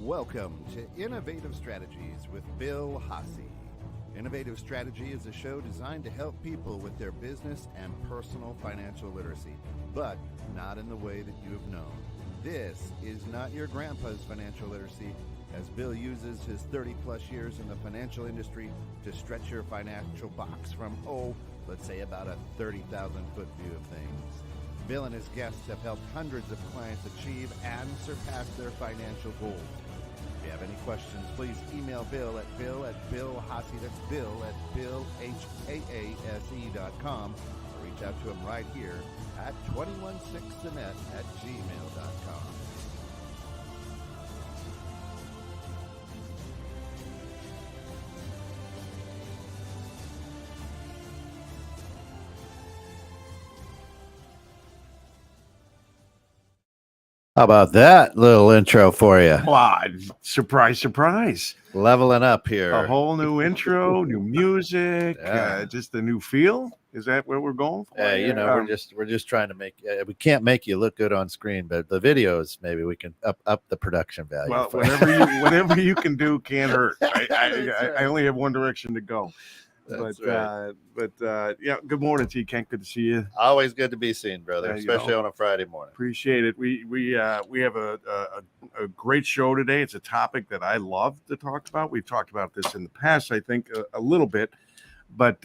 Welcome to Innovative Strategies with Bill Hasse. Innovative Strategy is a show designed to help people with their business and personal financial literacy, but not in the way that you have known. This is not your grandpa's financial literacy, as Bill uses his 30-plus years in the financial industry to stretch your financial box from, let's say about a 30,000-foot view of things. Bill and his guests have helped hundreds of clients achieve and surpass their financial goals. If you have any questions, please email Bill at bill@billhasse, that's Bill at billhasse.com, or reach out to him right here at 216thenet@gmail.com. How about that little intro for you? Wow, surprise, surprise. Leveling up here. A whole new intro, new music, just a new feel. Is that what we're going for? We're just trying to make. We can't make you look good on screen, but the videos, maybe we can up the production value. Well, whatever you can do can't hurt. I only have one direction to go. That's right. Good morning to you, Kent. Good to see you. Always good to be seen, brother, especially on a Friday morning. Appreciate it. We have a great show today. It's a topic that I love to talk about. We've talked about this in the past, I think, a little bit, but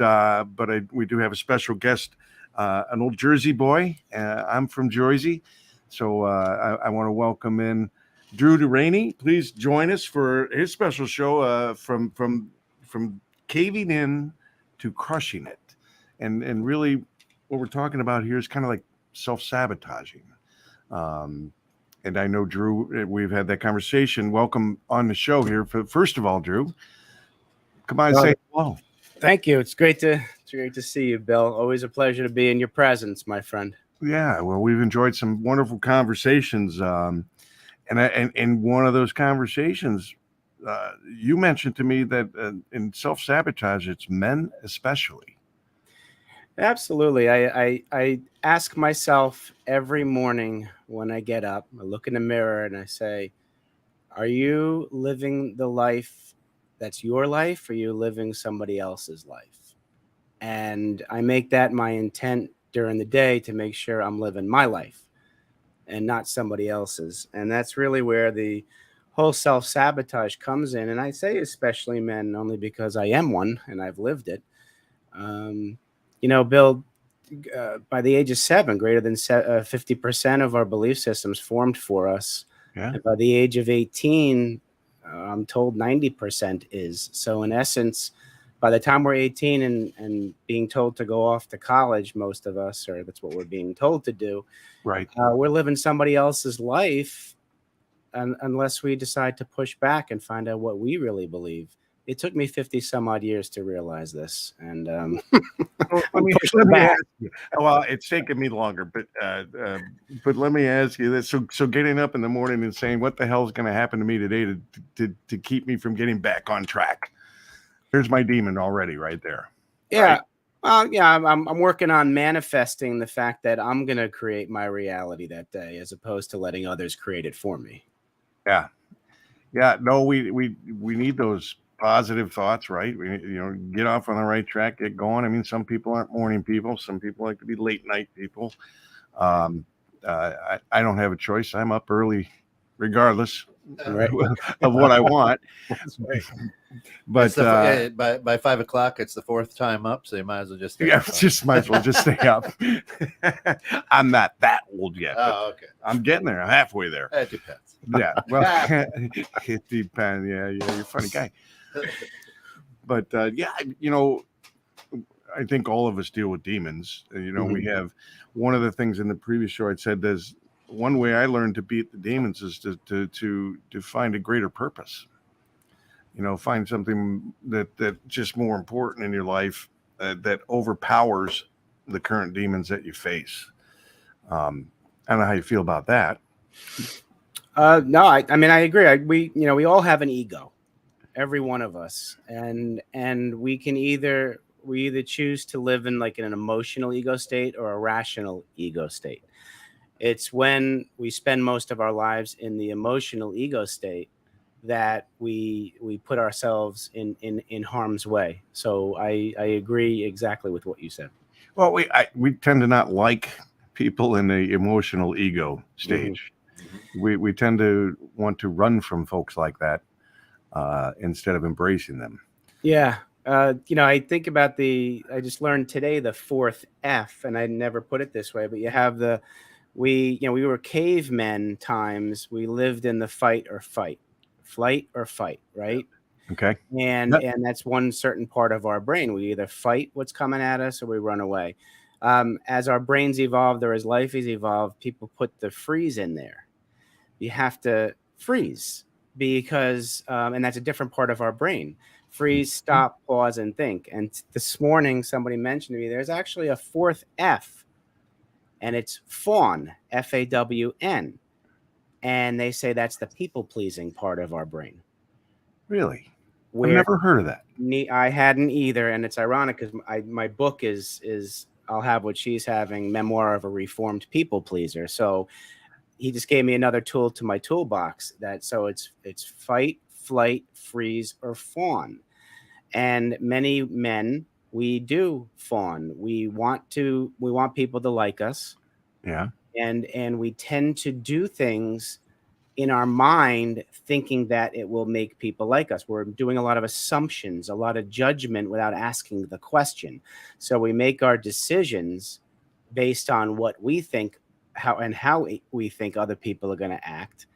we do have a special guest, an old Jersey boy. I'm from Jersey, so I want to welcome in Drew Deraney. Please join us for his special show from caving in to crushing it. And really what we're talking about here is kind of like self-sabotaging. And I know, Drew, we've had that conversation. Welcome on the show here. First of all, Drew, come on and say hello. Thank you. It's great to see you, Bill. Always a pleasure to be in your presence, my friend. Yeah, well, we've enjoyed some wonderful conversations. And one of those conversations, you mentioned to me that in self-sabotage, it's men especially. Absolutely. I ask myself every morning when I get up, I look in the mirror and I say, are you living the life that's your life, or are you living somebody else's life? And I make that my intent during the day to make sure I'm living my life and not somebody else's. And that's really where the whole self-sabotage comes in. And I say especially men only because I am one and I've lived it. Bill, by the age of 7, greater than 50% of our belief systems formed for us. Yeah. And by the age of 18, I'm told 90% is. So in essence, by the time we're 18 and being told to go off to college, most of us, or that's what we're being told to do. Right. We're living somebody else's life. Unless we decide to push back and find out what we really believe. It took me 50 some odd years to realize this. And let me ask you. Well, it's taken me longer, but let me ask you this. So getting up in the morning and saying, what the hell is going to happen to me today to keep me from getting back on track? Here's my demon already right there. Yeah. Right? I'm working on manifesting the fact that I'm going to create my reality that day, as opposed to letting others create it for me. Yeah. No, we need those positive thoughts, right? We get off on the right track, get going. I mean, some people aren't morning people. Some people like to be late night people. I don't have a choice. I'm up early, regardless of what I want. That's right. But by 5 o'clock, it's the 4th time up, so you might as well just stay up. Might as well just stay up. I'm not that old yet. Oh, okay. I'm getting there. I'm halfway there. It depends. Yeah, well, it depends. Yeah, you're a funny guy. But I think all of us deal with demons. We have one of the things in the previous show I said. There's one way I learned to beat the demons is to find a greater purpose. Find something that just more important in your life that overpowers the current demons that you face. I don't know how you feel about that. No, I agree. We all have an ego, every one of us, and we either choose to live in like an emotional ego state or a rational ego state. It's when we spend most of our lives in the emotional ego state that we put ourselves in harm's way. So I agree exactly with what you said. Well, we tend to not like people in the emotional ego stage. We tend to want to run from folks like that instead of embracing them. Yeah. I think about I just learned today the fourth F, and I never put it this way, but you have we were cavemen times. We lived in the fight or fight, flight or fight, right? Okay. And Yep. and that's one certain part of our brain. We either fight what's coming at us or we run away. As our brains evolved or as life has evolved, people put the freeze in there. You have to freeze because, and that's a different part of our brain. Freeze, stop, pause, and think. And this morning, somebody mentioned to me there's actually a fourth F, and it's fawn, FAWN. And they say that's the people pleasing part of our brain. Really? Where I've never heard of that. I hadn't either, and it's ironic because my book is I'll have what she's having, Memoir of a Reformed People Pleaser. So he just gave me another tool to my toolbox. So it's fight, flight, freeze, or fawn. And many men, we do fawn. We want people to like us. Yeah. And we tend to do things in our mind thinking that it will make people like us. We're doing a lot of assumptions, a lot of judgment without asking the question. So we make our decisions based on what we think, how we think other people are going to act.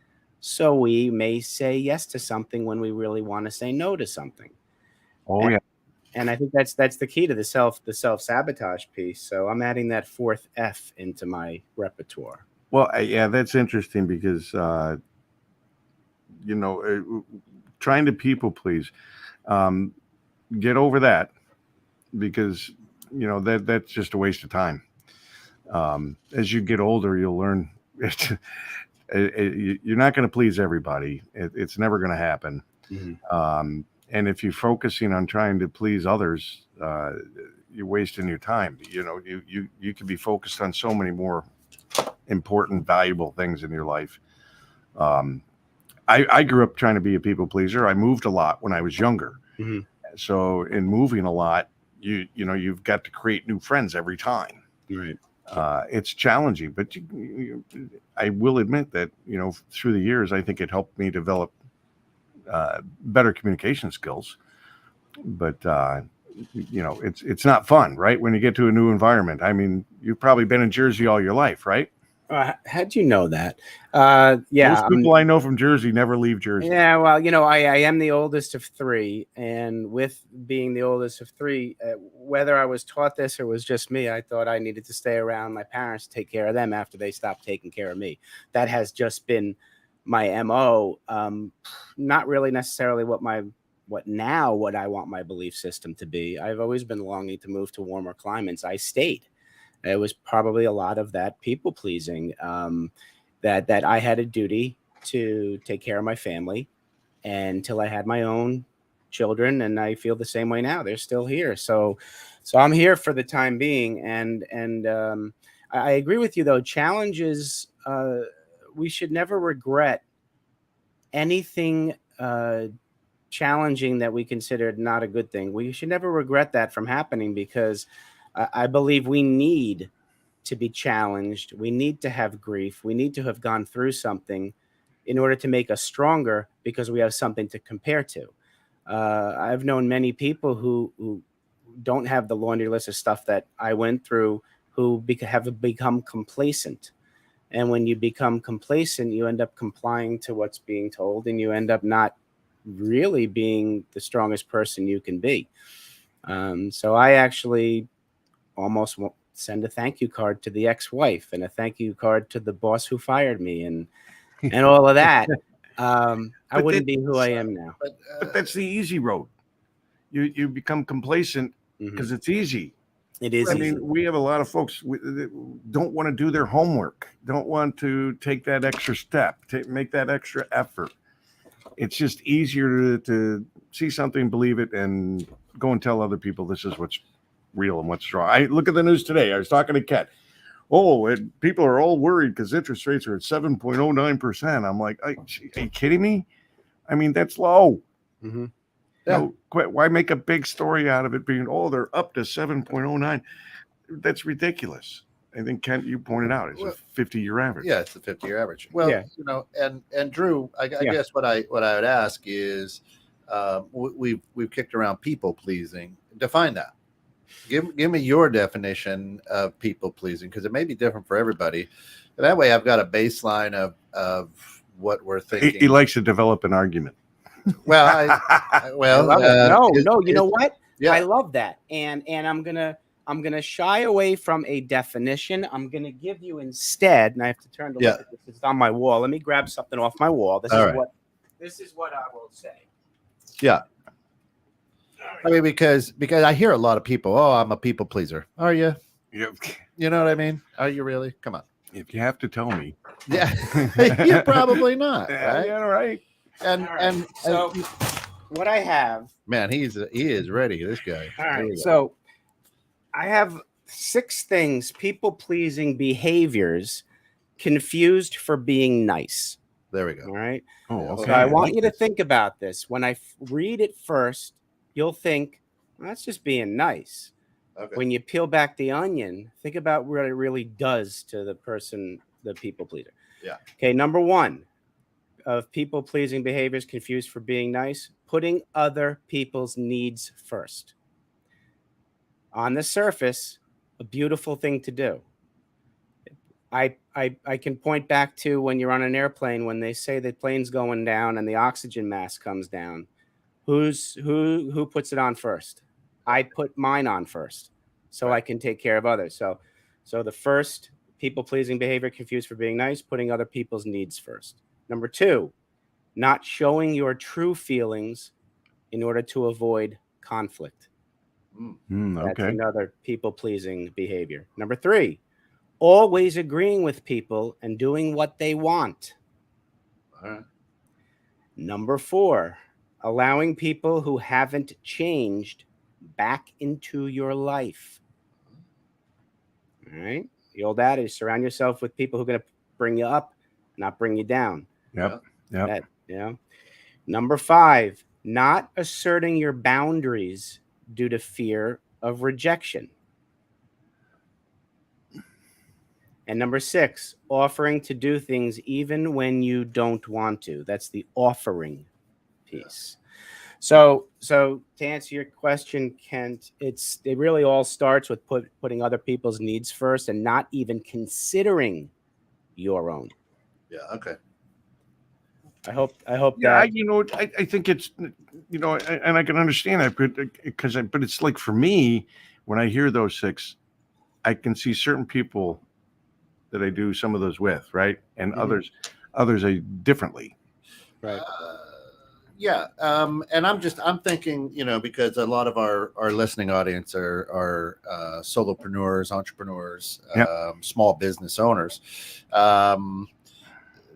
So we may say yes to something when we really want to say no to something. Oh, yeah. And I think that's the key to the self-sabotage piece. So I'm adding that fourth F into my repertoire. Well, yeah, that's interesting because, trying to people please, get over that because, that's just a waste of time. As you get older, you'll learn you're not going to please everybody. It's never going to happen. Mm-hmm. And if you're focusing on trying to please others, you're wasting your time. You could be focused on so many more important, valuable things in your life. I grew up trying to be a people pleaser. I moved a lot when I was younger. Mm-hmm. So in moving a lot, you've got to create new friends every time. Right. It's challenging, but I will admit that, through the years, I think it helped me develop better communication skills. But, it's not fun, right? When you get to a new environment. I mean, you've probably been in Jersey all your life, right? How'd you know that? Yeah. Most people I know from Jersey never leave Jersey. Yeah, well, I am the oldest of three, and with being the oldest of three, whether I was taught this or was just me, I thought I needed to stay around my parents to take care of them after they stopped taking care of me. That has just been my MO. Not really necessarily what I want my belief system to be. I've always been longing to move to warmer climates. I stayed. It was probably a lot of that people pleasing, that I had a duty to take care of my family until I had my own children, and I feel the same way now. They're still here, so I'm here for the time being. And I agree with you though. Challenges, we should never regret anything challenging that we considered not a good thing. We should never regret that from happening, because I believe we need to be challenged. We need to have grief. We need to have gone through something in order to make us stronger, because we have something to compare to. I've known many people who don't have the laundry list of stuff that I went through, who have become complacent. And when you become complacent, you end up complying to what's being told, and you end up not really being the strongest person you can be. So I actually almost send a thank you card to the ex-wife and a thank you card to the boss who fired me and all of that. I wouldn't be who I am now. But that's the easy road. You become complacent because it's easy. It is. I mean, we have a lot of folks that don't want to do their homework, don't want to take that extra step, make that extra effort. It's just easier to see something, believe it, and go and tell other people this is what's real and what's wrong. I look at the news today. I was talking to Kat. People are all worried because interest rates are at 7.09%. I'm like, are you kidding me? I mean, that's low. Mhm. Yeah. No, why make a big story out of it being, oh, they're up to 7.09? That's ridiculous. I think, Kent, you pointed out it's a 50-year average. Yeah, it's the 50-year average. Well, Yeah. you know, and Drew, I Yeah. guess what I would ask is, we've kicked around people pleasing. Define that. Give me your definition of people pleasing, because it may be different for everybody. And that way, I've got a baseline of what we're thinking. He likes to develop an argument. Well, I love it. No, you know what? Yeah. I love that. And I'm gonna shy away from a definition. I'm gonna give you instead, and I have to turn to look at this. It's on my wall. Let me grab something off my wall. This is what I will say. Yeah. I mean, because I hear a lot of people, oh, I'm a people pleaser. Are you? Yeah. You know what I mean? Are you really? Come on. If you have to tell me. Yeah. You're probably not. Right? Yeah, right. And So what I have, man, he is ready. This guy. all right. So I have 6 things, people-pleasing behaviors confused for being nice. There we go. All right. Oh, Yeah. okay. So I want you to think about this. When I read it first, you'll think, well, that's just being nice. Okay. When you peel back the onion, think about what it really does to the person, the people pleaser. Yeah. Okay. Number 1 of people pleasing behaviors confused for being nice, putting other people's needs first. On the surface, a beautiful thing to do. I can point back to when you're on an airplane, when they say the plane's going down and the oxygen mask comes down. Who puts it on first? I put mine on first, so I can take care of others. So the first people-pleasing behavior confused for being nice, putting other people's needs first. Number 2, not showing your true feelings in order to avoid conflict. That's Okay. another people-pleasing behavior. Number 3, always agreeing with people and doing what they want. All right. Number 4, allowing people who haven't changed back into your life. All right. The old adage, surround yourself with people who are going to bring you up, not bring you down. Yep. That, you know. Number 5, not asserting your boundaries due to fear of rejection. And number 6, offering to do things even when you don't want to. That's the offering piece. So to answer your question, Kent, it really all starts with putting other people's needs first and not even considering your own. Yeah. Okay. I hope Yeah, that. I think it's, and I can understand that, but it's like, for me, when I hear those 6, I can see certain people that I do some of those with, right, and others I differently. Right. Yeah. And I'm thinking, because a lot of our listening audience are solopreneurs, entrepreneurs, small business owners.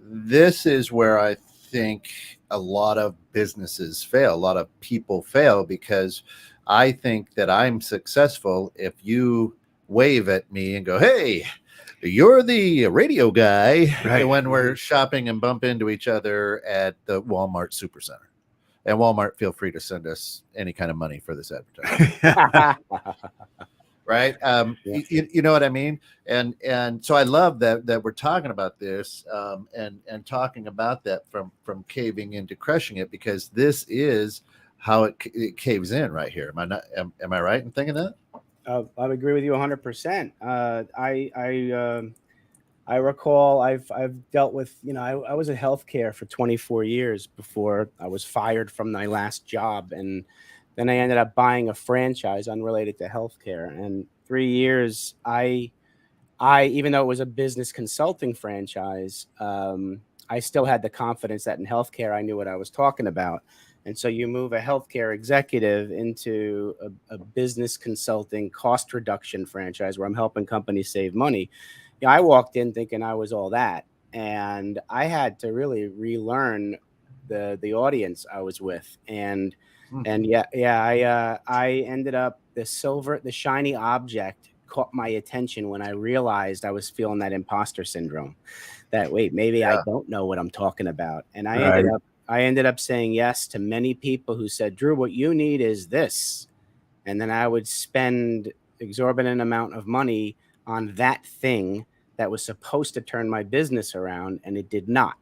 This is where I think a lot of businesses fail. A lot of people fail because I think that I'm successful if you wave at me and go, "Hey, you're the radio guy," Right. when we're shopping and bump into each other at the Walmart Supercenter. And Walmart, feel free to send us any kind of money for this advertising. Right? You know what I mean? And so I love that we're talking about this, and talking about that from caving into crushing it, because this is how it caves in right here. Am I right in thinking that? I agree with you 100%. I recall I've dealt with, I was in healthcare for 24 years before I was fired from my last job. And then I ended up buying a franchise unrelated to healthcare. And 3 years, I even though it was a business consulting franchise, I still had the confidence that in healthcare, I knew what I was talking about. And so you move a healthcare executive into a business consulting cost reduction franchise where I'm helping companies save money. I walked in thinking I was all that, and I had to really relearn the audience I was with. And I ended up, the shiny object caught my attention when I realized I was feeling that imposter syndrome. That maybe I don't know what I'm talking about, and I I ended up saying yes to many people who said, Drew, what you need is this. And then I would spend exorbitant amount of money on that thing that was supposed to turn my business around, and it did not.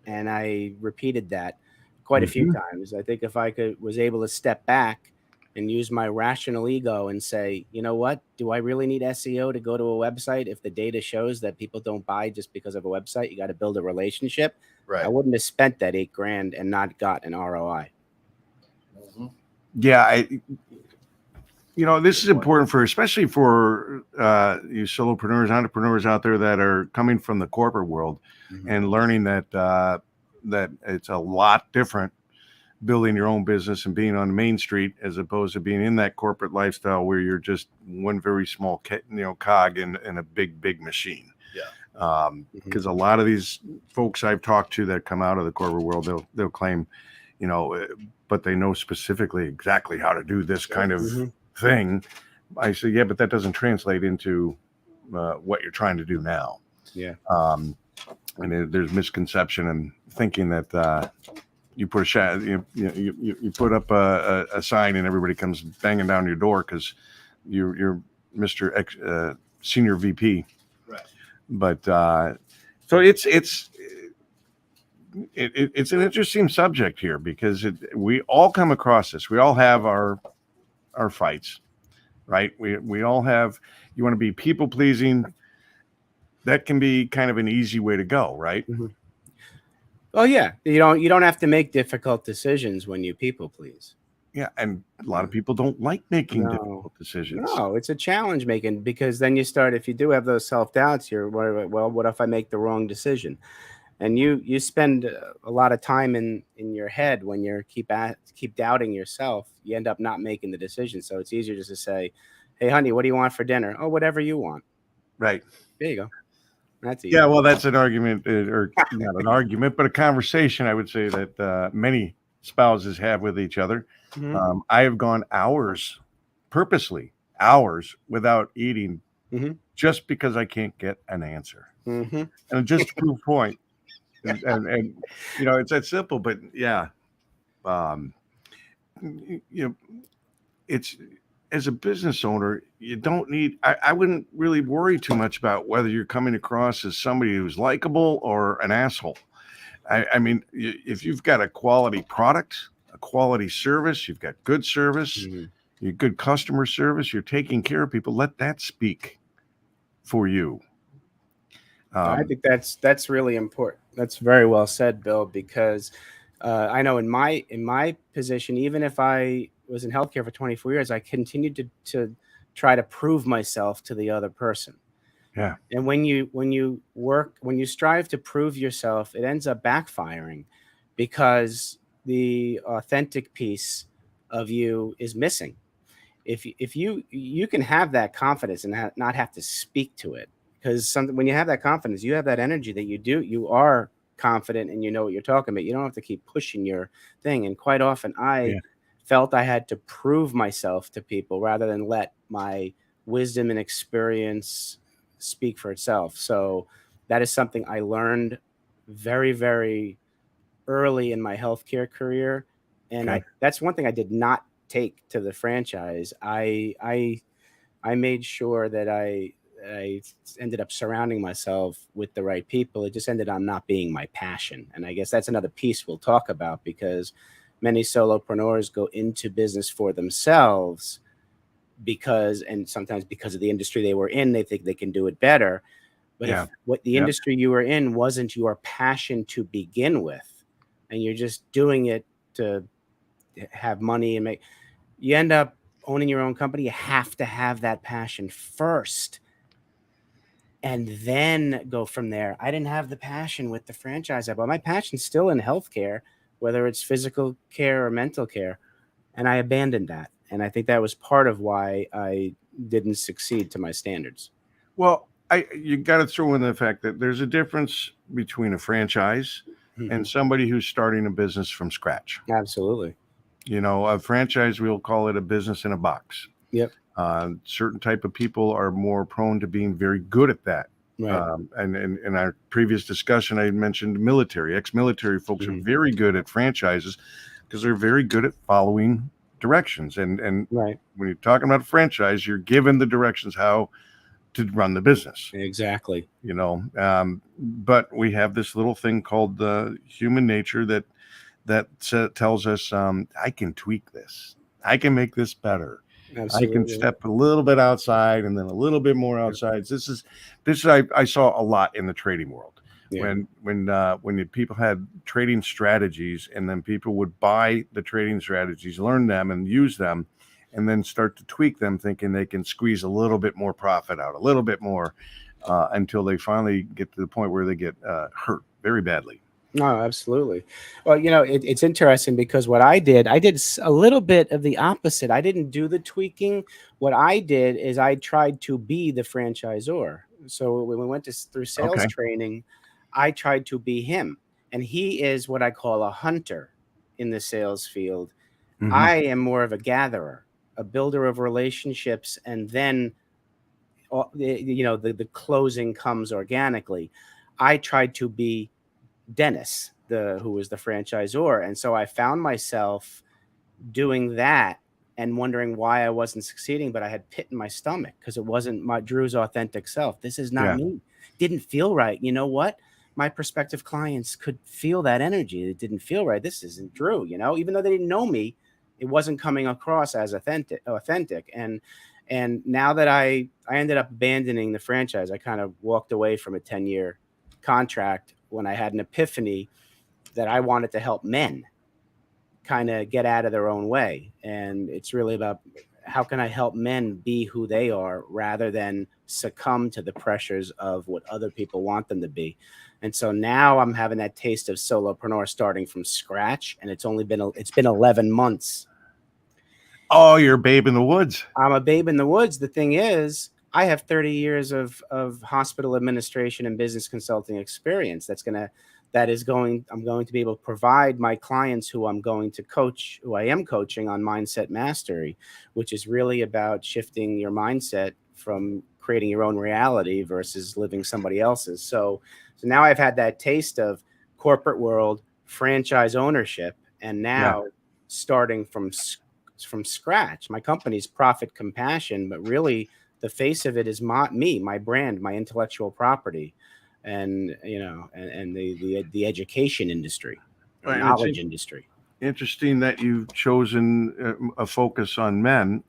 And I repeated that quite a few times. I think if I was able to step back and use my rational ego and say, you know what, do I really need SEO to go to a website if the data shows that people don't buy just because of a website? You got to build a relationship. Right. I wouldn't have spent that $8,000 and not got an ROI. Yeah, this is important especially for you solopreneurs, entrepreneurs out there that are coming from the corporate world and learning that that it's a lot different building your own business and being on Main Street as opposed to being in that corporate lifestyle where you're just one very small cog in a big machine. Yeah. Because a lot of these folks I've talked to that come out of the corporate world, they'll claim, but they know specifically exactly how to do this kind of thing. I say, yeah, but that doesn't translate into what you're trying to do now. Yeah. And there's misconception and thinking that you put you put up a sign and everybody comes banging down your door because you're Mr. Senior VP. Right. But so it's an interesting subject here because we all come across this. We all have our fights, right? We all have. You want to be people pleasing. That can be kind of an easy way to go, right? Well, yeah, you don't have to make difficult decisions when you people please. Yeah, and a lot of people don't like making difficult decisions. No, it's a challenge making because then you start. If you do have those self-doubts, you're well. What if I make the wrong decision? And you spend a lot of time in your head when you keep doubting yourself. You end up not making the decision. So it's easier just to say, "Hey, honey, what do you want for dinner?" "Oh, whatever you want." Right. There you go. That's easy. Yeah, well, that's an argument, or not an argument, but a conversation I would say that many spouses have with each other. I have gone purposely hours without eating just because I can't get an answer. And just to prove a point. And it's that simple, but yeah. It's as a business owner, you don't need, I wouldn't really worry too much about whether you're coming across as somebody who's likable or an asshole. I mean, if you've got a quality product, a quality service, you've got good service, you're good customer service, you're taking care of people, let that speak for you. I think that's really important. That's very well said, Bill, because I know in my position, even if I was in healthcare for 24 years, I continued to try to prove myself to the other person. Yeah. And when you strive to prove yourself, it ends up backfiring because the authentic piece of you is missing. If you can have that confidence and not have to speak to it, because when you have that confidence, you have that energy that you are confident and you know what you're talking about. You don't have to keep pushing your thing. And quite often I felt I had to prove myself to people rather than let my wisdom and experience speak for itself. So that is something I learned very, very early in my healthcare career. And that's one thing I did not take to the franchise. I made sure that I ended up surrounding myself with the right people. It just ended up not being my passion. And I guess that's another piece we'll talk about because many solopreneurs go into business for themselves and sometimes because of the industry they were in, they think they can do it better. But if what the industry you were in wasn't your passion to begin with, and you're just doing it to have money and you end up owning your own company. You have to have that passion first and then go from there. I didn't have the passion with the franchise, but my passion's still in healthcare, whether it's physical care or mental care. And I abandoned that. And I think that was part of why I didn't succeed to my standards. Well, you got to throw in the fact that there's a difference between a franchise and somebody who's starting a business from scratch. Absolutely. A franchise, we'll call it a business in a box. Yep. Certain type of people are more prone to being very good at that. Right. And in our previous discussion, I mentioned ex-military folks are very good at franchises because they're very good at following directions. And Right. when you're talking about a franchise, you're given the directions how to run the business. Exactly. But we have this little thing called the human nature that tells us, I can tweak this. I can make this better. Absolutely. I can step a little bit outside and then a little bit more outside. This I saw a lot in the trading world. Yeah. When people had trading strategies, and then people would buy the trading strategies, learn them and use them, and then start to tweak them, thinking they can squeeze a little bit more profit out, a little bit more, until they finally get to the point where they get hurt very badly. No, absolutely. Well, it's interesting because what I did a little bit of the opposite. I didn't do the tweaking. What I did is I tried to be the franchisor. So when we went through sales training, I tried to be him. And he is what I call a hunter in the sales field. I am more of a gatherer, a builder of relationships, and then the closing comes organically. I tried to be Dennis, who was the franchisor. And so I found myself doing that and wondering why I wasn't succeeding, but I had pit in my stomach because it wasn't Drew's authentic self. This is not me. Didn't feel right. You know what? My prospective clients could feel that energy. It didn't feel right. This isn't Drew, even though they didn't know me, it wasn't coming across as authentic. And now that I ended up abandoning the franchise, I kind of walked away from a 10-year contract when I had an epiphany that I wanted to help men kind of get out of their own way. And it's really about how can I help men be who they are rather than succumb to the pressures of what other people want them to be. And so now I'm having that taste of solopreneur starting from scratch. And it's been 11 months. Oh, you're a babe in the woods. I'm a babe in the woods. The thing is, I have 30 years of hospital administration and business consulting experience. I'm going to be able to provide my clients who I am coaching on mindset mastery, which is really about shifting your mindset from creating your own reality versus living somebody else's. So now I've had that taste of corporate world, franchise ownership, and now starting from scratch. My company's Profit Compassion, but really the face of it is my brand, my intellectual property, and the education industry, knowledge industry. Interesting that you've chosen a focus on men.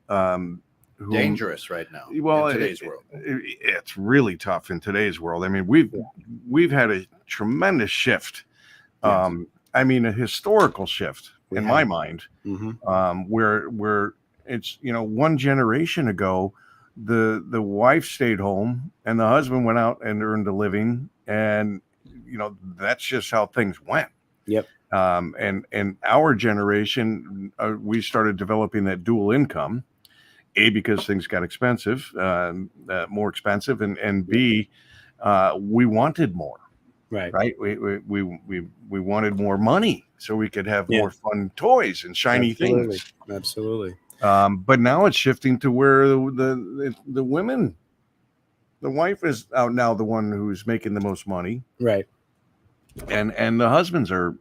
Dangerous right now. Well, in today's world, it's really tough in today's world. I mean, we've had a tremendous shift. I mean, a historical shift in my mind, where it's one generation ago. The wife stayed home and the husband went out and earned a living, and that's just how things went. Yep. And our generation, we started developing that dual income, A, because things got expensive, more expensive, and B, we wanted more. Right. We wanted more money so we could have more fun toys and shiny things. Absolutely. But now it's shifting to where the women, the wife is out now, the one who's making the most money, right? And the husbands are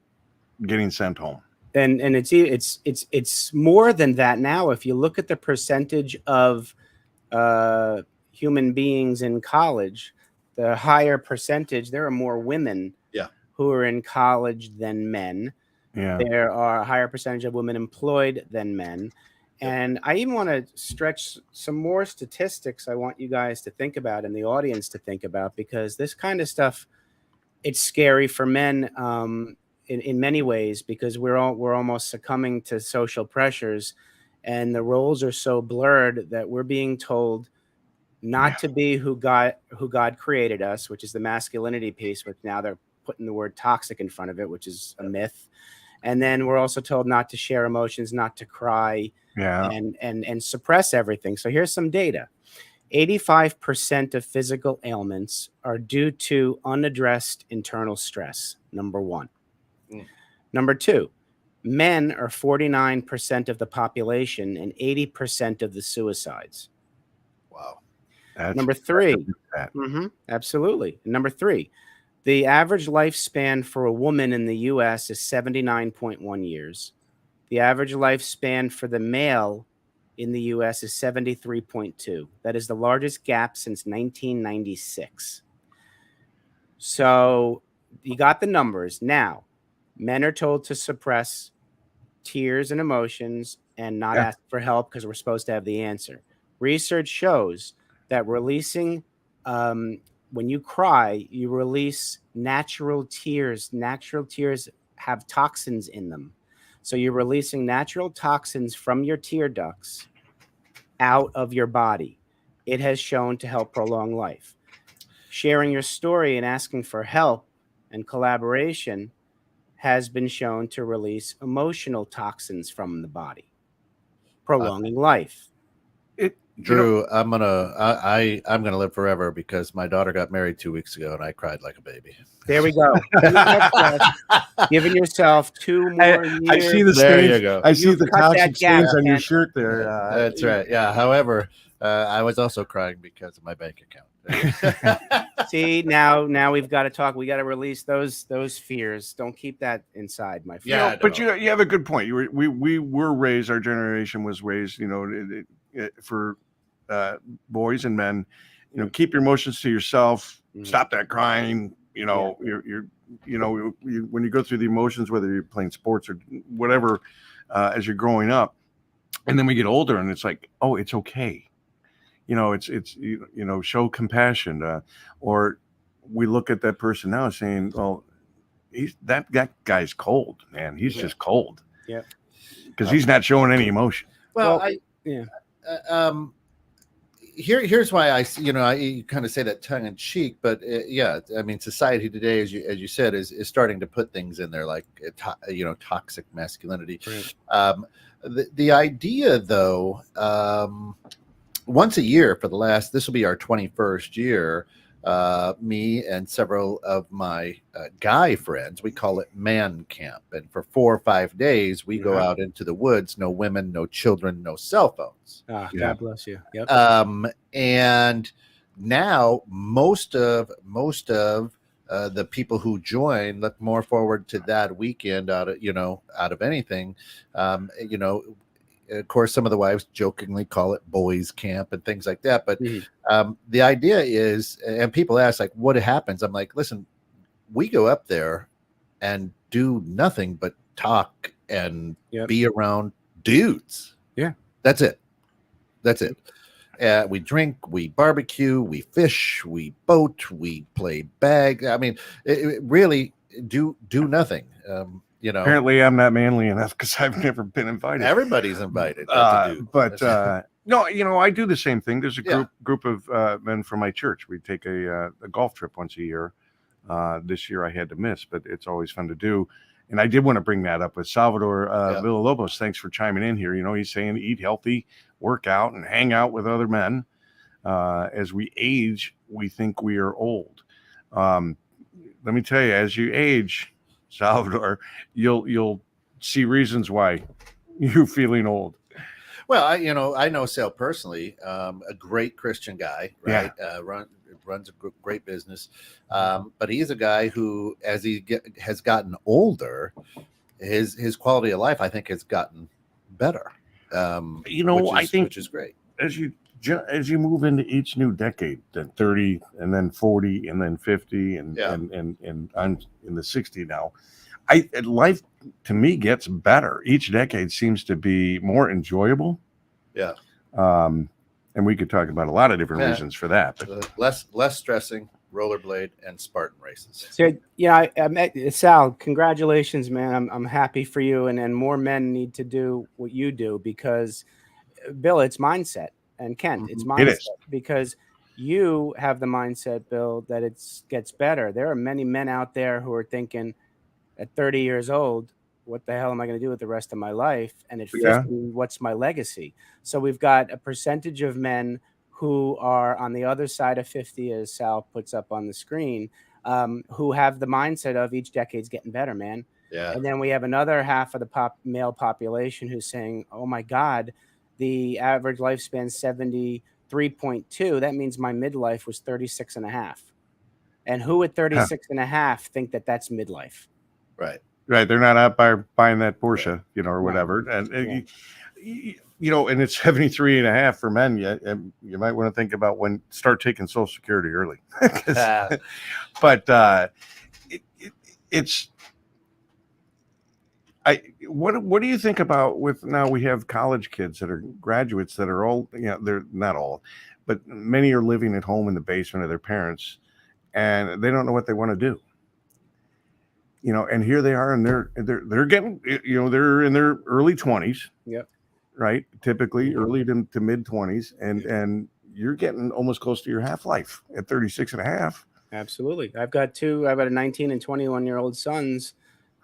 getting sent home. And it's more than that now. If you look at the percentage of human beings in college, the higher percentage, there are more women who are in college than men. Yeah. There are a higher percentage of women employed than men. And I even want to stretch some more statistics I want you guys to think about and the audience to think about, because this kind of stuff, it's scary for men in many ways, because we're almost succumbing to social pressures, and the roles are so blurred that we're being told not to be who God created us, which is the masculinity piece, which now they're putting the word toxic in front of it, which is a myth. And then we're also told not to share emotions, not to cry, and suppress everything. So here's some data. 85% of physical ailments are due to unaddressed internal stress, number one. Number two, men are 49% of the population and 80% of the suicides. Wow. Number three. That. Absolutely. Number three, the average lifespan for a woman in the U.S. is 79.1 years. The average lifespan for the male in the U.S. is 73.2. That is the largest gap since 1996. So you got the numbers. Now, men are told to suppress tears and emotions and not ask for help because we're supposed to have the answer. Research shows that releasing, when you cry, you release natural tears. Natural tears have toxins in them. So you're releasing natural toxins from your tear ducts out of your body. It has shown to help prolong life. Sharing your story and asking for help and collaboration has been shown to release emotional toxins from the body, prolonging life. Drew, I'm gonna live forever because my daughter got married 2 weeks ago and I cried like a baby. There we go. Giving yourself 2 more years. I see the There stains. you go. I see the toxic stains on your Ken. shirt there. That's right. Yeah. However, I was also crying because of my bank account. See, now we've got to talk. We got to release those fears. Don't keep that inside, my friend. Yeah, But you have a good point. We were raised. Our generation was raised. For boys and men, keep your emotions to yourself. Stop that crying. You're when you go through the emotions, whether you're playing sports or whatever, as you're growing up, and then we get older, and it's like, oh, it's okay. It's show compassion, or we look at that person now saying, well, that guy's cold, man. He's just cold. Yeah. Because he's not showing any emotion. Well, here's why you kind of say that tongue in cheek, but I mean, society today, as you said, is starting to put things in there like toxic masculinity. Right. The idea, though, once a year for this will be our 21st year. Me and several of my guy friends, we call it man camp. And for 4 or 5 days, we go out into the woods, no women, no children, no cell phones. God bless you. Yep. And now most of the people who join look more forward to that weekend out of anything. Of course, some of the wives jokingly call it boys camp and things like that. But the idea is, and people ask, like, what happens? I'm like, listen, we go up there and do nothing but talk and be around dudes. Yeah. That's it. We drink, we barbecue, we fish, we boat, we play bag. I mean, it really do nothing. Apparently I'm not manly enough because I've never been invited. Everybody's invited. No, I do the same thing. There's a group of men from my church. We take a golf trip once a year. This year I had to miss, but it's always fun to do. And I did want to bring that up with Salvador Villalobos. Thanks for chiming in here. He's saying eat healthy, work out, and hang out with other men. As we age, we think we are old. Let me tell you, as you age, Salvador, you'll see reasons why you're feeling old. Well, I know Sal personally, a great Christian guy, right? Yeah. Runs a great business, but he's a guy who, as he has gotten older, his quality of life, I think, has gotten better. Which is great. As you move into each new decade, then 30, and then 40, and then 50, and I'm in the 60 now. Life to me gets better. Each decade seems to be more enjoyable. Yeah. And we could talk about a lot of different reasons for that. But less stressing, rollerblade, and Spartan races. So I met Sal. Congratulations, man. I'm happy for you, and more men need to do what you do because, Bill, it's mindset, and Ken, it's mindset because you have the mindset, Bill, that it gets better. There are many men out there who are thinking, at 30 years old, what the hell am I going to do with the rest of my life? And at 50, what's my legacy? So we've got a percentage of men who are on the other side of 50, as Sal puts up on the screen, who have the mindset of each decade's getting better, man. Yeah. And then we have another half of the male population who's saying, oh my God, the average lifespan 70 3.2, that means my midlife was 36 and a half. And who at 36 and a half think that that's midlife? Right. Right. They're not out buying that Porsche, you know, or Right. whatever. And, you know, and it's 73 and a half for men. You might want to think about start taking Social Security early. But what do you think about with now we have college kids that are graduates that are all, you know, they're not all, but many are living at home in the basement of their parents and they don't know what they want to do. You know, and here they are and they're getting, you know, they're in their early 20s. Yep. Right. Typically early to mid 20s and you're getting almost close to your half-life at 36 and a half. Absolutely. I've got a 19 and 21-year-old sons.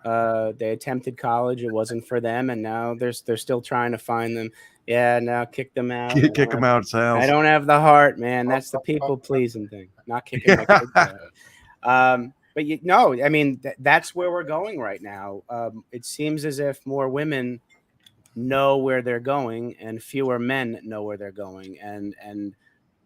They attempted college. It wasn't for them. And now they're still trying to find them. Yeah. Now kick them out. Kick them out, Sal. I don't have the heart, man. That's the people pleasing thing. Not kicking my kids out. But I mean, that's where we're going right now. It seems as if more women know where they're going and fewer men know where they're going. And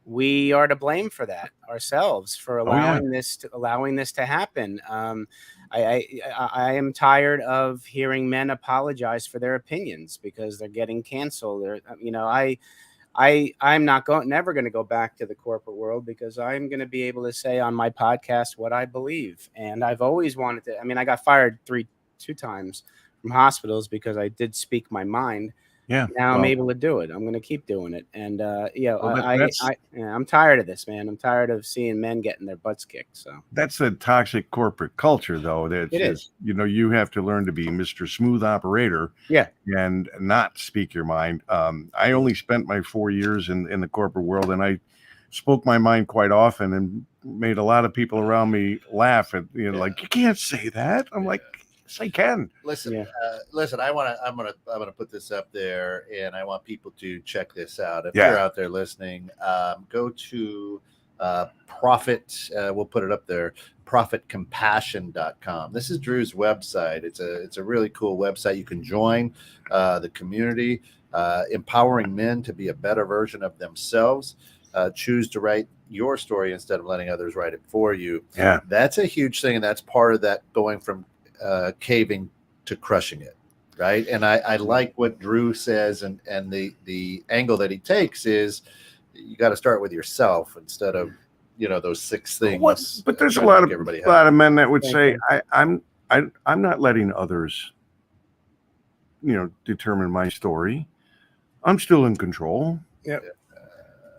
we are to blame for that ourselves for allowing this to happen. I am tired of hearing men apologize for their opinions because they're getting canceled. I'm never going to go back to the corporate world because I'm going to be able to say on my podcast what I believe. And I've always wanted to. I mean, I got fired two times from hospitals because I did speak my mind. Yeah. Now I'm able to do it. I'm going to keep doing it. And I'm tired of this, man. I'm tired of seeing men getting their butts kicked. So that's a toxic corporate culture, though. That it is. You know, you have to learn to be Mr. Smooth Operator. Yeah. And not speak your mind. I only spent my 4 years in the corporate world, and I spoke my mind quite often and made a lot of people around me laugh at, you know, like, you can't say that. I'm like, yes, I can. Listen, I'm gonna put this up there, and I want people to check this out. If you're out there listening, go to Profit. We'll put it up there. ProfitCompassion.com. This is Drew's website. It's a really cool website. You can join the community, empowering men to be a better version of themselves. Choose to write your story instead of letting others write it for you. Yeah, that's a huge thing, and that's part of that going from caving to crushing it, right? And I like what Drew says, and the angle that he takes is you got to start with yourself instead of, you know, those 6 things. But there's a lot of men that would say I'm not letting others, you know, determine my story. I'm still in control. Yep.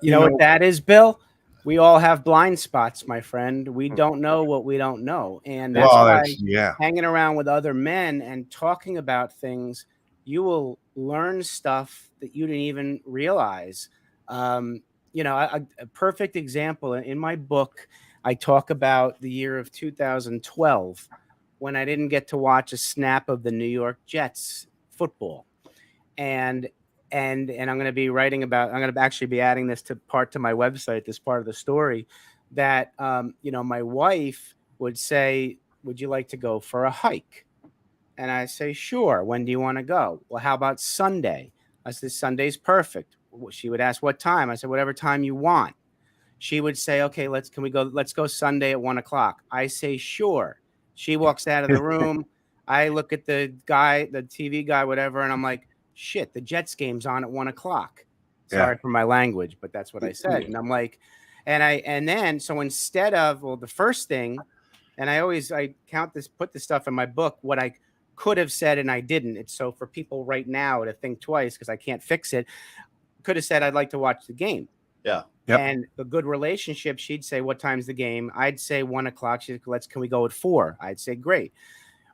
You know what that is, Bill? We all have blind spots, my friend. We don't know what we don't know. And that's why hanging around with other men and talking about things, you will learn stuff that you didn't even realize. You know, a perfect example in my book, I talk about the year of 2012 when I didn't get to watch a snap of the New York Jets football. And I'm going to be I'm going to actually be adding this to my website, this part of the story, that, you know, my wife would say, would you like to go for a hike? And I say, sure. When do you want to go? Well, how about Sunday? I said, Sunday's perfect. She would ask what time. I said, whatever time you want. She would say, okay, let's go Sunday at 1 o'clock. I say, sure. She walks out of the room. I look at the TV guy, whatever. And I'm like, shit, the Jets game's on at 1 o'clock. Sorry for my language, but that's what I said. And I'm like, so instead of, the first thing, and I put this stuff in my book, what I could have said and I didn't. It's so for people right now to think twice because I can't fix it. Could have said I'd like to watch the game. Yeah. Yep. And a good relationship, she'd say, what time's the game? I'd say 1 o'clock. She'd say, can we go at 4? I'd say, great.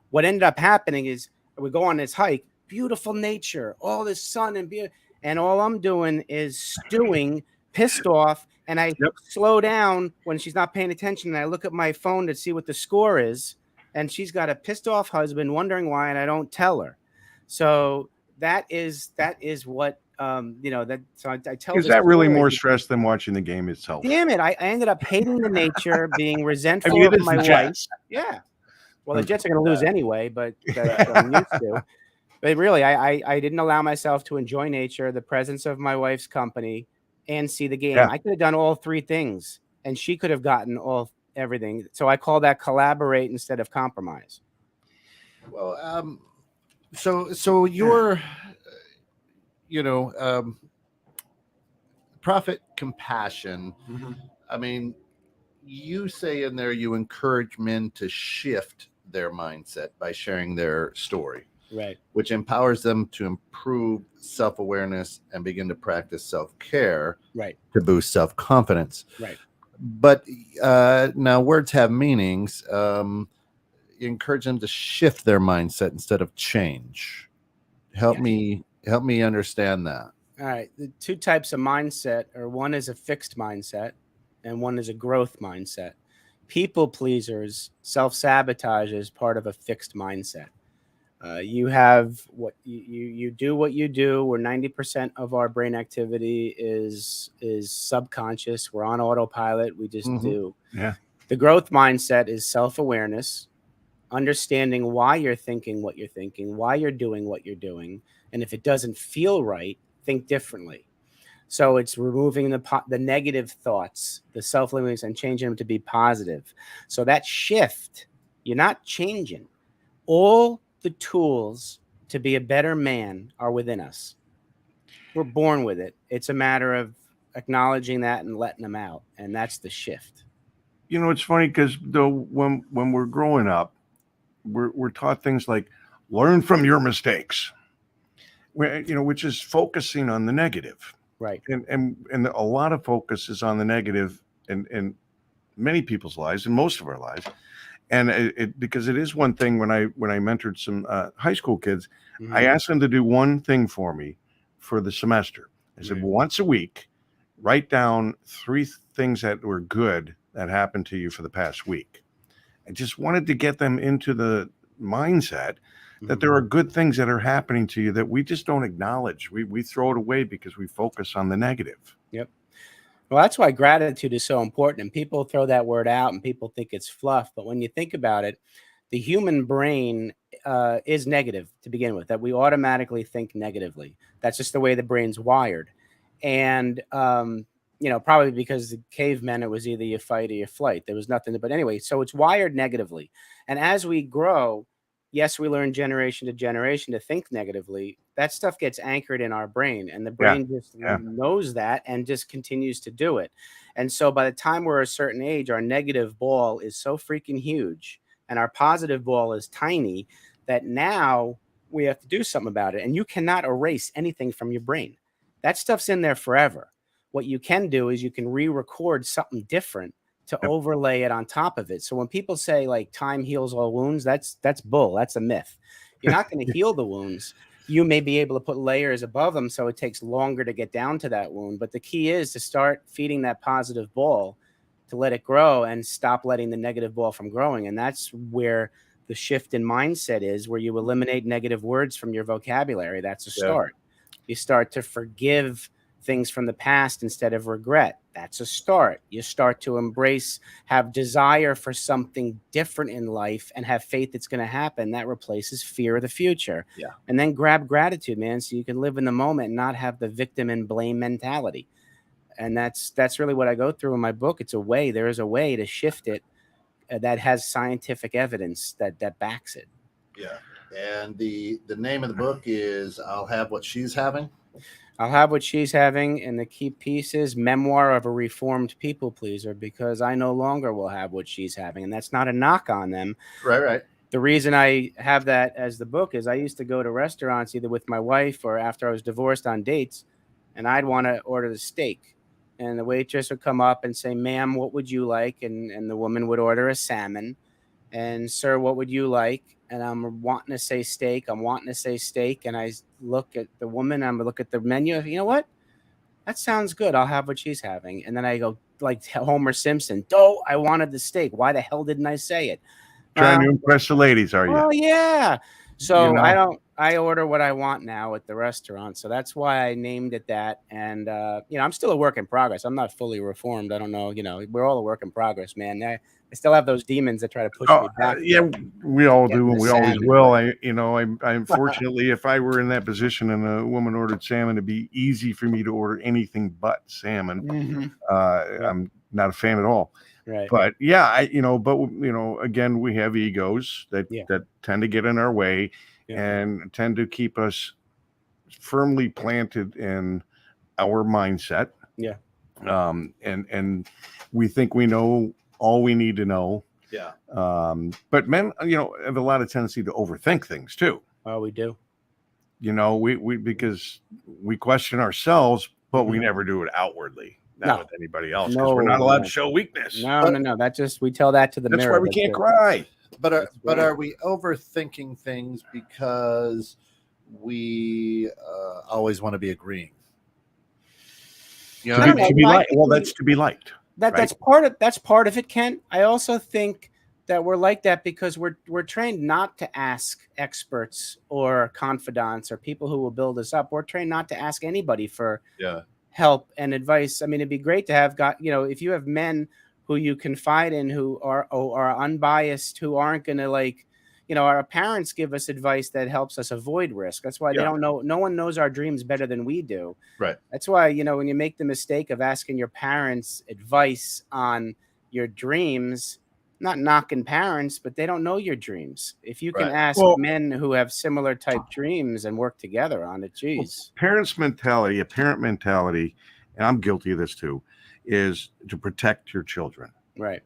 What ended up happening is we go on this hike, beautiful nature, all this sun and all I'm doing is stewing, pissed off. And I slow down when she's not paying attention. And I look at my phone to see what the score is. And she's got a pissed off husband wondering why, and I don't tell her. So that is what, you know, that, so I tell. Is that really more stress than watching the game itself? Damn it. I ended up hating the nature, being resentful of my wife. Yeah. Well, the Jets are going to lose anyway, but I'm used to. But really, I didn't allow myself to enjoy nature, the presence of my wife's company, and see the game. Yeah. I could have done all three things, and she could have gotten everything. So I call that collaborate instead of compromise. Well, so your, profit compassion. I mean, you say in there you encourage men to shift their mindset by sharing their story, Right. which empowers them to improve self-awareness and begin to practice self-care Right. to boost self-confidence. Right. But now words have meanings. You encourage them to shift their mindset instead of change. Help me understand that. All right. The two types of mindset are, one is a fixed mindset and one is a growth mindset. People pleasers, self-sabotage is part of a fixed mindset. You have what you do what you do, where 90% of our brain activity is subconscious. We're on autopilot. We just do. Yeah. The growth mindset is self-awareness, understanding why you're thinking what you're thinking, why you're doing what you're doing. And if it doesn't feel right, think differently. So it's removing the negative thoughts, the self-limiting, and changing them to be positive. So that shift, you're not changing. All the tools to be a better man are within us. We're born with it. It's a matter of acknowledging that and letting them out. And that's the shift. It's funny because though when we're growing up, we're taught things like learn from your mistakes, which is focusing on the negative. Right. And a lot of focus is on the negative in many people's lives and most of our lives. And because it is one thing when I mentored some high school kids, I asked them to do one thing for me for the semester. I said, once a week, write down 3 things that were good that happened to you for the past week. I just wanted to get them into the mindset that there are good things that are happening to you that we just don't acknowledge. We throw it away because we focus on the negative. Yep. Well, that's why gratitude is so important. And people throw that word out and people think it's fluff. But when you think about it, the human brain is negative to begin with, that we automatically think negatively. That's just the way the brain's wired. And, probably because the cavemen, it was either you fight or you flight. There was nothing. But anyway, so it's wired negatively. And as we grow, yes, we learn generation to generation to think negatively. That stuff gets anchored in our brain, and the brain just knows that and just continues to do it. And so by the time we're a certain age, our negative ball is so freaking huge and our positive ball is tiny that now we have to do something about it. And you cannot erase anything from your brain. That stuff's in there forever. What you can do is you can re-record something different to overlay it on top of it. So when people say like time heals all wounds, that's bull. That's a myth. You're not going to heal the wounds. You may be able to put layers above them so it takes longer to get down to that wound. But the key is to start feeding that positive ball to let it grow and stop letting the negative ball from growing. And that's where the shift in mindset is, where you eliminate negative words from your vocabulary. That's a start. You start to forgive things from the past instead of regret. That's a start. You start to embrace, have desire for something different in life and have faith it's going to happen. That replaces fear of the future. Yeah. And then grab gratitude, man, so you can live in the moment and not have the victim and blame mentality. And that's really what I go through in my book. There is a way to shift it that has scientific evidence that backs it. Yeah. And the name of the book is I'll Have What She's Having. I'll Have What She's Having, and the key piece is Memoir of a Reformed People Pleaser, because I no longer will have what she's having, and that's not a knock on them. Right. The reason I have that as the book is I used to go to restaurants either with my wife or after I was divorced on dates, and I'd want to order the steak, and the waitress would come up and say, "Ma'am, what would you like?" And the woman would order a salmon. And "Sir, what would you like?" And I'm wanting to say steak. And I look at the woman. I'm look at the menu. You know what? That sounds good. I'll have what she's having. And then I go like Homer Simpson. Oh, I wanted the steak. Why the hell didn't I say it? Trying to impress the ladies, are you? Oh, yeah. So know? I order what I want now at the restaurant. So that's why I named it that. And, I'm still a work in progress. I'm not fully reformed. I don't know. We're all a work in progress, man. I still have those demons that try to push me back. Yeah, we all Get do, and the we always salmon. will. I unfortunately, if I were in that position and a woman ordered salmon, it'd be easy for me to order anything but salmon. Mhm. I'm not a fan at all. Right. But yeah, again, we have egos that Yeah. tend to get in our way Yeah. and tend to keep us firmly planted in our mindset. Yeah. And we think we know all we need to know. Yeah. But men, have a lot of tendency to overthink things too. Oh, we do. We because we question ourselves, but we Mhm. never do it outwardly, not No. with anybody else, because we're not No, allowed no. to show weakness. No. We tell that to the That's mirror. why we That's can't it. cry. But That's right. are we overthinking things because we always want to be agreeing? You know I what I don't mean? know. To be I liked. think Well, we- that's to be liked. That's part of it, Kent. I also think that we're like that because we're trained not to ask experts or confidants or people who will build us up. We're trained not to ask anybody for Yeah. help and advice. I mean, it'd be great to have if you have men who you confide in who are unbiased, who aren't going to our parents give us advice that helps us avoid risk. That's why they Yeah. don't know. No one knows our dreams better than we do. Right. That's why, when you make the mistake of asking your parents advice on your dreams, not knocking parents, but they don't know your dreams. If you can Right. ask Well- men who have similar type dreams and work together on it, geez. A parent mentality, and I'm guilty of this too, is to protect your children. Right,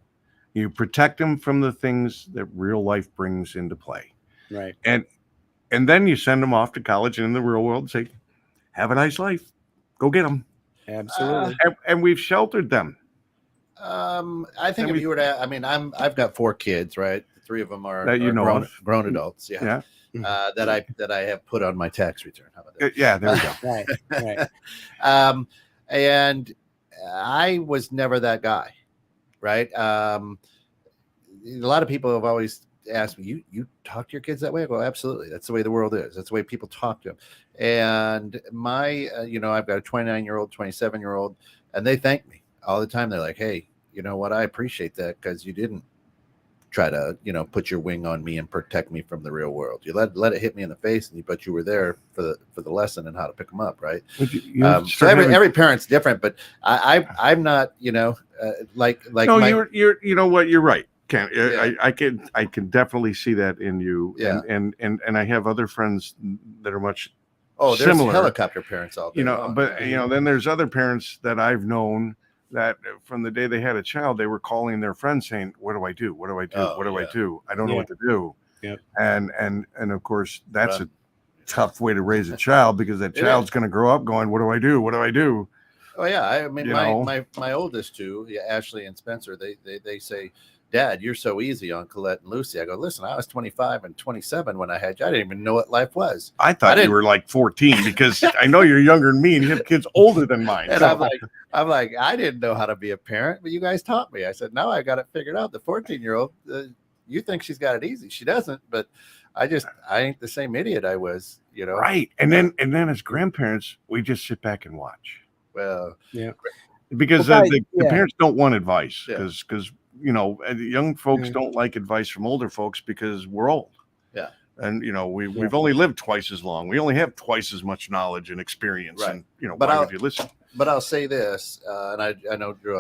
You protect them from the things that real life brings into play. right. And then you send them off to college and in the real world and say, have a nice life. Go get them. Absolutely. And we've sheltered them. I think And if we- you were to, I've got 4 kids, right? 3 of them are, That you know grown, of. grown adults. Yeah. Yeah. That I have put on my tax return. How about that? Yeah, there we go. Right, right. And I was never that guy, right? A lot of people have always asked me, you talk to your kids that way? I go, absolutely. That's the way the world is. That's the way people talk to them. And my, I've got a 29-year-old, 27-year-old, and they thank me all the time. They're like, hey, you know what? I appreciate that because you didn't try to, put your wing on me and protect me from the real world. You let it hit me in the face, but you were there for the lesson and how to pick them up, right? So every parent's different, but I'm not, like no, my, you're you know what, you're right, Ken. Yeah. I can definitely see that in you. Yeah. And I have other friends that are much there's similar. helicopter parents all day long. But then there's other parents that I've known that from the day they had a child, they were calling their friends saying, what do I do? What do I do? Oh, What do I yeah. do? I don't know Yeah. what to do. Yep. And of course that's Right. a tough way to raise a child, because that It child's is. going to grow up going, what do I do? What do I do? Oh yeah, I mean You know? my oldest two, Ashley and Spencer, they say, Dad, you're so easy on Colette and Lucy. I go, listen, I was 25 and 27 when I had you. I didn't even know what life was. I thought you didn't- were like 14 because I know you're younger than me and you have kids older than mine. And So- I'm like, I didn't know how to be a parent, but you guys taught me. I said, now I got it figured out. The 14-year-old, you think she's got it easy. She doesn't, but I ain't the same idiot I was, right. And then as grandparents, we just sit back and watch. Well, Because Well, guys, the parents don't want advice, Yeah. because young folks Yeah. don't like advice from older folks because we're old. Yeah. And we've only lived twice as long. We only have twice as much knowledge and experience. Right. And But why would you listen? but I'll say this, and I know, Drew,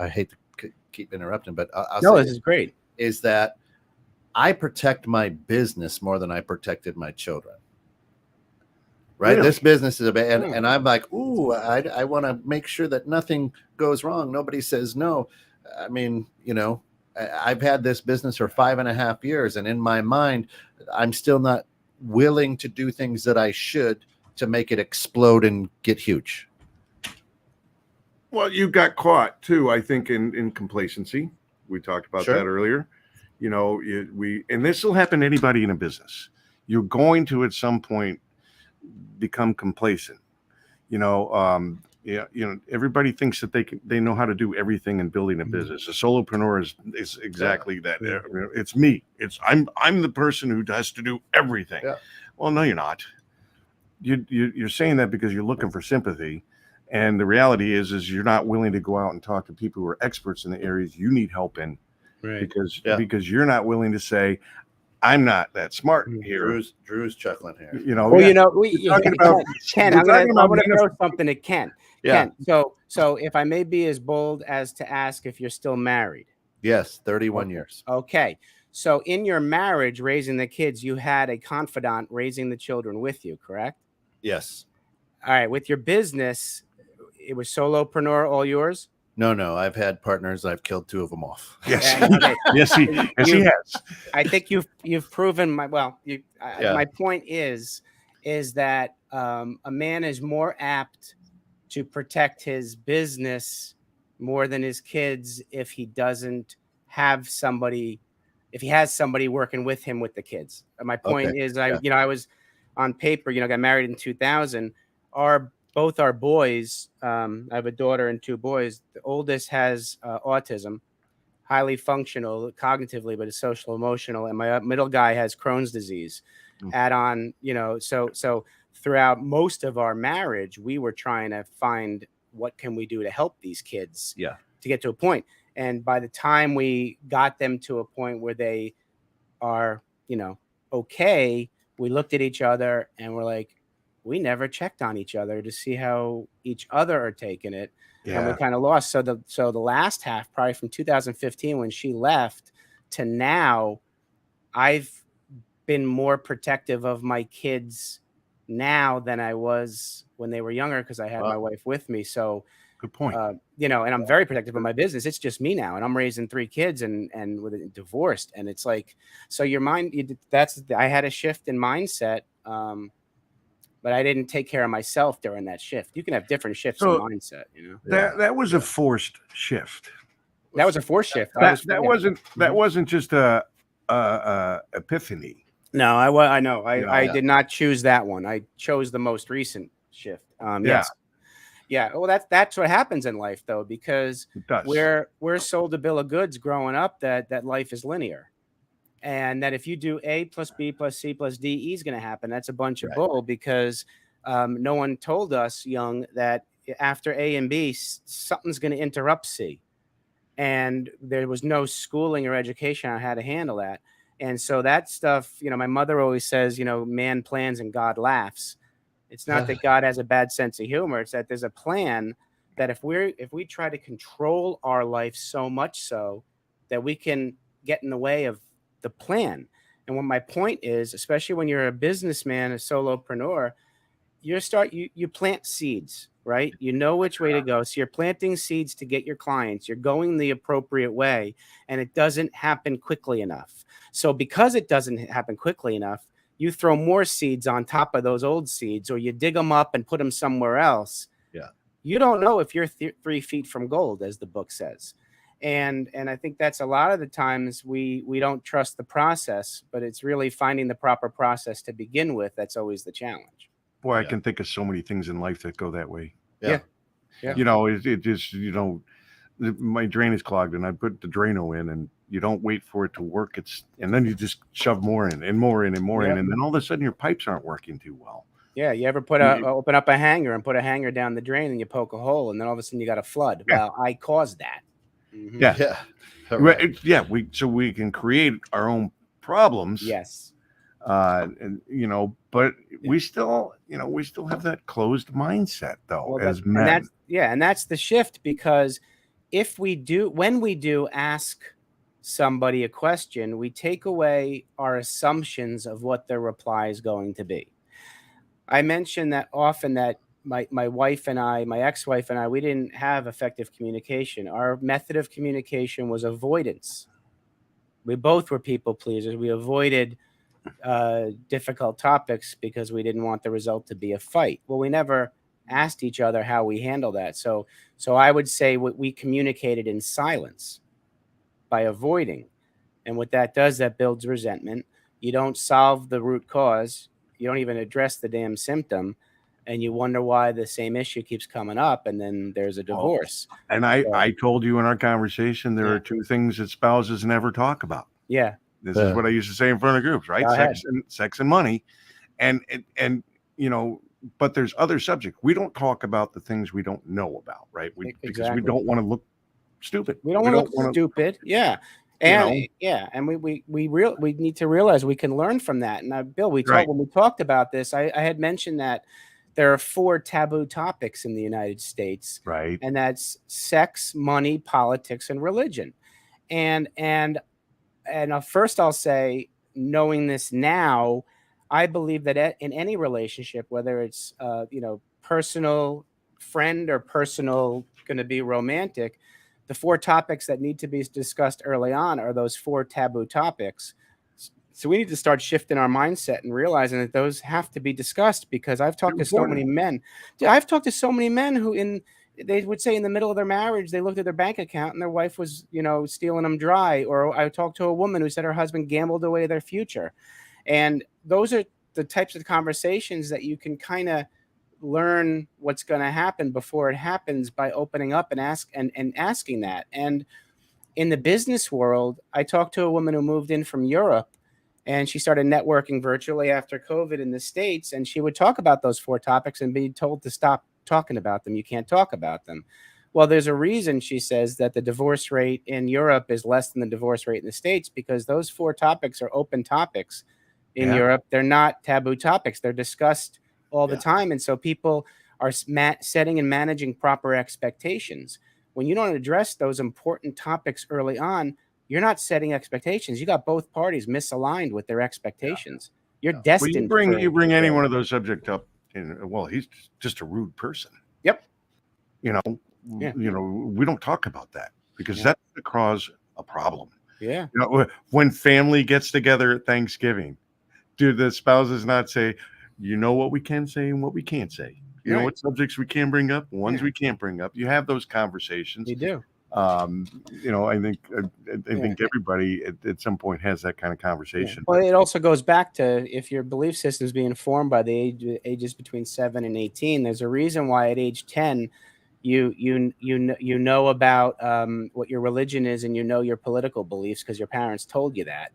I hate to keep interrupting, but I'll No, say this is great. is that I protect my business more than I protected my children. Right. Really? This business is Hmm. and I'm like, ooh, I want to make sure that nothing goes wrong. Nobody says no. I mean, I've had this business for 5.5 years, and in my mind, I'm still not willing to do things that I should to make it explode and get huge. Well, you got caught too, I think, in complacency. We talked about Sure. that earlier. And this will happen to anybody in a business. You're going to at some point become complacent. Yeah, everybody thinks that they know how to do everything in building a business. A solopreneur is exactly that. Yeah. It's me. I'm the person who has to do everything. Yeah. Well, no, you're not. You're saying that because you're looking for sympathy, and the reality is you're not willing to go out and talk to people who are experts in the areas you need help in, Right. because you're not willing to say, I'm not that smart here. Drew's chuckling here. Well, You're talking about- Ken, we're I'm talking about going to throw something at Ken. Yeah. Ken, so if I may be as bold as to ask if you're still married. Yes, 31 years. Okay. So in your marriage, raising the kids, you had a confidant raising the children with you, correct? Yes. All right. With your business, it was solopreneur, all yours? No. I've had partners. I've killed 2 of them off. Yes. Okay. Yes, he has. I think you've proven my point is that a man is more apt to protect his business more than his kids if he doesn't have somebody, if he has somebody working with him with the kids. My point is, I was on paper, got married in 2000. Both our boys, I have a daughter and 2 boys. The oldest has autism, highly functional cognitively, but it's social emotional. And my middle guy has Crohn's disease. Add on, so throughout most of our marriage, we were trying to find what can we do to help these kids to get to a point. And by the time we got them to a point where they are, okay, we looked at each other and we're like, we never checked on each other to see how each other are taking it. Yeah. And we kind of lost. So the last half, probably from 2015 when she left to now, I've been more protective of my kids now than I was when they were younger because I had my wife with me. So good point. And I'm very protective of my business. It's just me now, and I'm raising 3 kids and with divorced, and it's like, so your mind. I had a shift in mindset. But I didn't take care of myself during that shift. You can have different shifts in mindset, That was a forced shift. That was a forced shift. That wasn't just a epiphany. No, I know. I did not choose that one. I chose the most recent shift. Yes. Yeah. Well, that's what happens in life though, because we're sold a bill of goods growing up that life is linear. And that if you do A plus B plus C plus D, E is going to happen. That's a bunch of bull because no one told us young that after A and B, something's going to interrupt C. And there was no schooling or education on how to handle that. And so that stuff, my mother always says, man plans and God laughs. It's not that God has a bad sense of humor. It's that there's a plan that if we try to control our life so much so that we can get in the way of the plan. And what my point is, especially when you're a businessman, a solopreneur, you plant seeds, right? You know which way to go. So you're planting seeds to get your clients. You're going the appropriate way, and it doesn't happen quickly enough. So because it doesn't happen quickly enough, you throw more seeds on top of those old seeds, or you dig them up and put them somewhere else. Yeah. You don't know if you're 3 feet from gold, as the book says. And I think that's a lot of the times we don't trust the process, but it's really finding the proper process to begin with. That's always the challenge. Boy, I can think of so many things in life that go that way. Yeah. It just, my drain is clogged and I put the Drano in and you don't wait for it to work. And then you just shove more in and more in and more in. And then all of a sudden your pipes aren't working too well. Yeah. You ever open up a hanger and put a hanger down the drain and you poke a hole and then all of a sudden you got a flood. Yeah. Well, I caused that. Mm-hmm. Yeah. Right. So we can create our own problems. Yes. But we still have that closed mindset though, as men. And that's the shift, because when we do ask somebody a question, we take away our assumptions of what their reply is going to be. I mentioned that often that my wife and I, my ex-wife and I, we didn't have effective communication. Our method of communication was avoidance. We both were people pleasers. We avoided difficult topics because we didn't want the result to be a fight. Well, we never asked each other how we handle that. So I would say we communicated in silence by avoiding. And what that does, that builds resentment. You don't solve the root cause. You don't even address the damn symptom. and you wonder why the same issue keeps coming up, and then there's a divorce. And I told you in our conversation, there are two things that spouses never talk about. Yeah. This is what I used to say in front of groups, right? Sex and money. And but there's other subjects. We don't talk about the things we don't know about, right? Because we don't want to look stupid. We don't want to look stupid. Yeah. And and we need to realize we can learn from that. And Bill, when we talked about this, I had mentioned that there are 4 taboo topics in the United States, right? And that's sex, money, politics, and religion. And first, I'll say, knowing this now, I believe that in any relationship, whether it's personal friend or personal going to be romantic, the 4 topics that need to be discussed early on are those 4 taboo topics. So we need to start shifting our mindset and realizing that those have to be discussed, because I've talked to so many men. I've talked to so many men who they would say in the middle of their marriage, they looked at their bank account and their wife was, stealing them dry. Or I talked to a woman who said her husband gambled away their future. And those are the types of conversations that you can kind of learn what's going to happen before it happens by opening up and asking that. And in the business world, I talked to a woman who moved in from Europe, and she started networking virtually after COVID in the States. And she would talk about those 4 topics and be told to stop talking about them. You can't talk about them. Well, there's a reason, she says, that the divorce rate in Europe is less than the divorce rate in the States, because those 4 topics are open topics in Europe. They're not taboo topics. They're discussed all the time. And so people are setting and managing proper expectations. When you don't address those important topics early on, you're not setting expectations. You got both parties misaligned with their expectations. You're destined. Well, you bring any one of those subjects up, he's just a rude person. Yep. We don't talk about that, because that could cause a problem. Yeah. When family gets together at Thanksgiving, do the spouses not say, what we can say and what we can't say? You know what subjects we can bring up, ones we can't bring up. You have those conversations. You do. I think everybody at some point has that kind of conversation. Well, it also goes back to, if your belief system is being formed by the ages between 7 and 18, there's a reason why at age 10 you know about what your religion is, and your political beliefs because your parents told you that.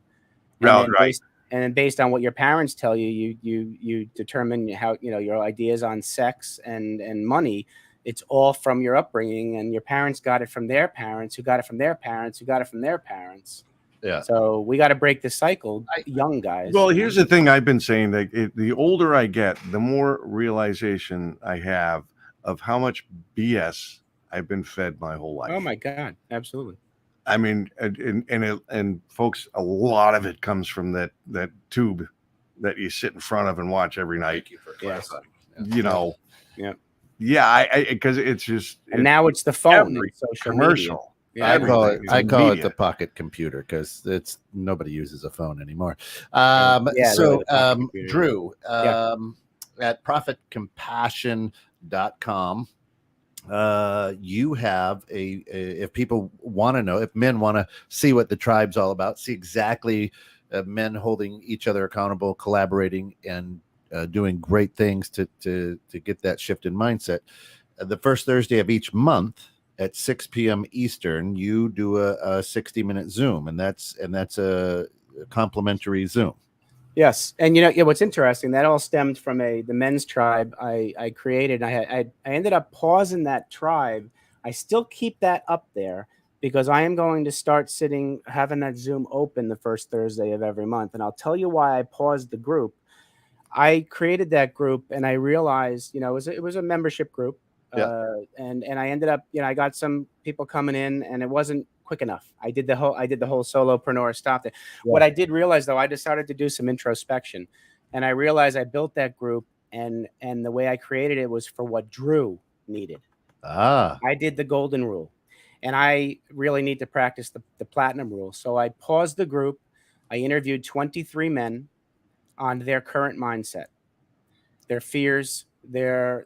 And then based on what your parents tell you, you determine how your ideas on sex and money. It's all from your upbringing, and your parents got it from their parents, who got it from their parents, who got it from their parents. Yeah. So we got to break the cycle, young guys. Well, here's the thing I've been saying, that the older I get, the more realization I have of how much BS I've been fed my whole life. Oh my God. Absolutely. I mean, and folks, a lot of it comes from that tube that you sit in front of and watch every night. Thank you for clarifying. Yeah. Yeah, because it's just. And now it's the phone, every social commercial. Media. Yeah, I call it the pocket computer, because nobody uses a phone anymore. Drew, at profitcompassion.com, you have if people want to know, if men want to see what the tribe's all about, see exactly men holding each other accountable, collaborating, and doing great things to get that shift in mindset. The first Thursday of each month at 6 p.m. Eastern, you do a 60-minute Zoom, and that's a complimentary Zoom. Yes, and what's interesting, that all stemmed from the men's tribe I created. I ended up pausing that tribe. I still keep that up there, because I am going to start having that Zoom open the first Thursday of every month, and I'll tell you why I paused the group. I created that group, and I realized, it was a membership group, and I ended up, I got some people coming in, and it wasn't quick enough. I did the whole solopreneur, stopped it. Yeah. What I did realize, though, I decided to do some introspection, and I realized I built that group, and the way I created it was for what Drew needed. I did the golden rule, and I really need to practice the platinum rule. So I paused the group. I interviewed 23 men on their current mindset, their fears, their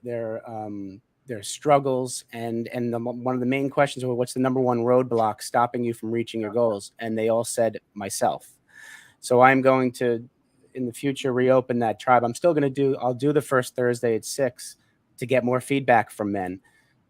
struggles, and one of the main questions was, what's the number one roadblock stopping you from reaching your goals? And they all said, myself. So I'm going to in the future reopen that tribe. I'll do the first Thursday at 6 to get more feedback from men.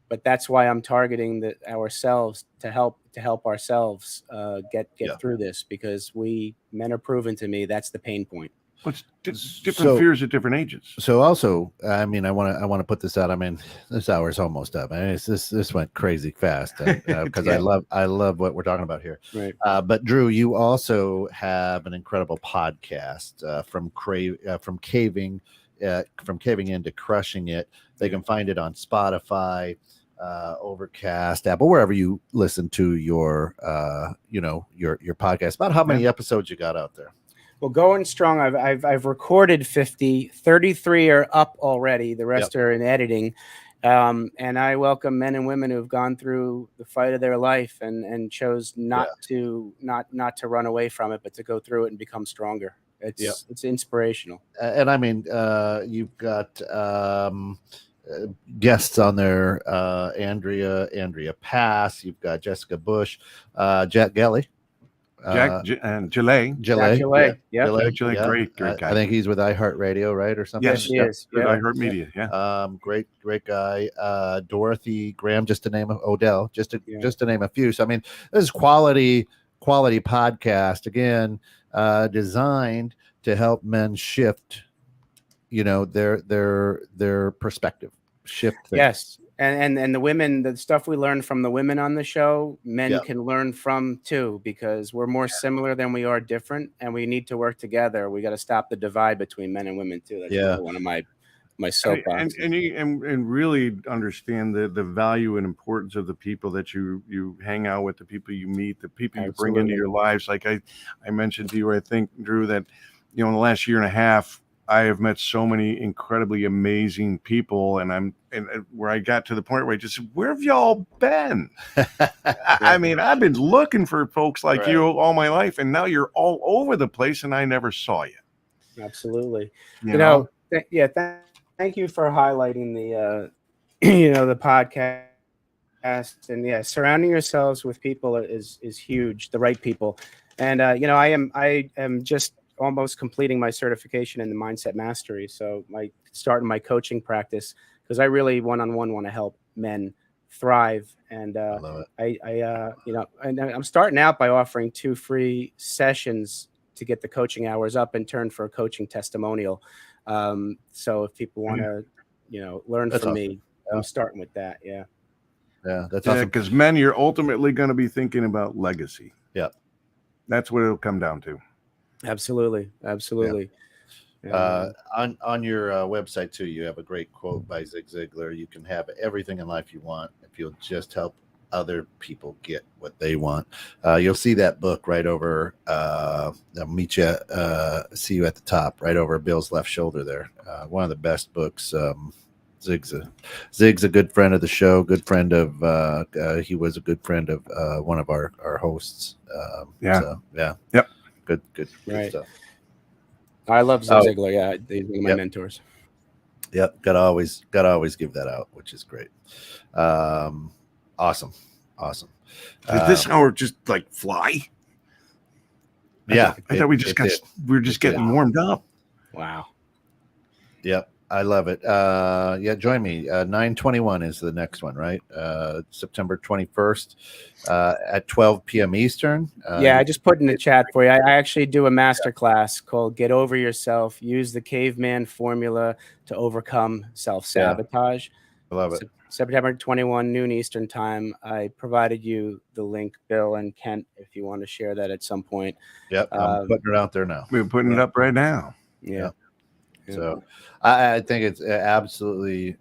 But that's why I'm targeting ourselves to help ourselves get Yeah. through this, because men are proven to me that's the pain point. What's different fears at different ages? So also, I mean, I want to put this out. I mean, this hour's almost up. I mean, this went crazy fast because Yeah. I love what we're talking about here. Right. But Drew, you also have an incredible podcast from caving into crushing it. They can find it on Spotify, Overcast, Apple, wherever you listen to your your podcast. About how many episodes you got out there? Well, going strong. I've recorded 50, 33 are up already. The rest are in editing. And I welcome men and women who have gone through the fight of their life and chose not to run away from it, but to go through it and become stronger. It's inspirational. And I mean, you've got guests on there, Andrea Pass. You've got Jessica Bush, Jack Gelly. And Gillet. Gillet. Yeah. Gillet, great guy. I think he's with iHeartRadio, right, or something. Yes, he is. With iHeartMedia. Yeah. Great guy. Dorothy Graham, just to name Odell, just to name a few. So I mean, this is quality podcast again, designed to help men shift, their perspective, shift things. Yes. And the women, the stuff we learn from the women on the show, men can learn from too, because we're more similar than we are different, and we need to work together. We got to stop the divide between men and women too. That's one of my soapboxes. And really understand the value and importance of the people that you hang out with, the people you meet, the people you bring into your lives. Like I mentioned to you, I think, Drew, that in the last year and a half, I have met so many incredibly amazing people, and where I got to the point where I just said, where have y'all been? I mean, I've been looking for folks like you all my life, and now you're all over the place, and I never saw you. Absolutely. You know? Thank you for highlighting the podcast, and surrounding yourselves with people is huge, the right people. And I am just almost completing my certification in the mindset mastery. So starting my coaching practice, because I really one-on-one want to help men thrive. And I love it. And I'm starting out by offering 2 free sessions to get the coaching hours up and turn for a coaching testimonial. So if people want to, learn from me, I'm starting with that. Yeah. Yeah. That's awesome. Because men, you're ultimately going to be thinking about legacy. Yeah. That's what it'll come down to. Absolutely. On your website too, you have a great quote by Zig Ziglar. You can have everything in life you want if you'll just help other people get what they want. You'll see that book right over. I'll meet you. See you at the top, right over Bill's left shoulder there. One of the best books. Zig's a good friend of the show. Good friend of. He was a good friend of one of our hosts. Yep. Good stuff. I love Zig Ziglar. Yeah, he's one of my mentors. Yep, gotta always give that out, which is great. Awesome. Did this hour just fly? Yeah, I thought we were just getting warmed up. Wow. Yep. I love it. Join me. 9/21 is the next one, right? September 21st at 12 p.m. Eastern. I just put in the chat for you. I actually do a masterclass called Get Over Yourself. Use the caveman formula to overcome self-sabotage. I love it. September 21, noon Eastern time. I provided you the link, Bill and Kent, if you want to share that at some point. Yep, I'm putting it out there now. We're putting it up right now. Yeah. So I think it's absolutely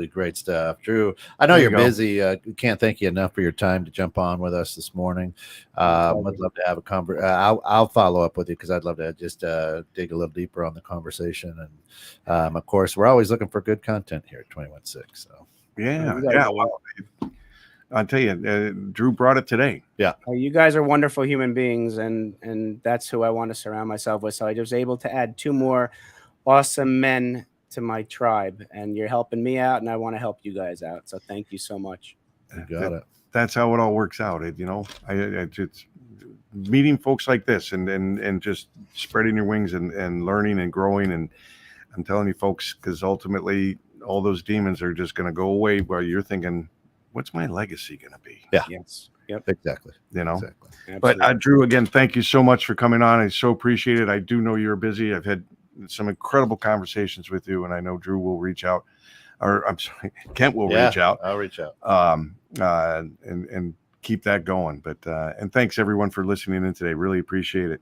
great stuff. Drew, I know you're busy. Can't thank you enough for your time to jump on with us this morning. I'd love to have a conversation. I'll follow up with you because I'd love to just dig a little deeper on the conversation. And of course, we're always looking for good content here at 21.6. So yeah. Well, I'll tell you, Drew brought it today. Yeah. You guys are wonderful human beings, and that's who I want to surround myself with. So I was able to add 2 more awesome men to my tribe, and you're helping me out, and I want to help you guys out. So thank you so much. You got it. That's how it all works out. It's meeting folks like this and just spreading your wings and learning and growing. And I'm telling you folks, because ultimately all those demons are just going to go away while you're thinking, what's my legacy going to be? Yeah. Yes. Yep. Exactly. You know, Exactly. but Absolutely. Drew, again, thank you so much for coming on. I so appreciate it. I do know you're busy. I've had some incredible conversations with you, and I know Drew will reach out, or I'm sorry, Kent will reach out. I'll reach out. And keep that going. But and thanks everyone for listening in today. Really appreciate it.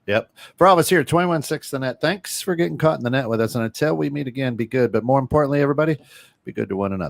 Yep. For all of us here at 21.6 The Net, thanks for getting caught in the net with us. And until we meet again, be good. But more importantly, everybody, be good to one another.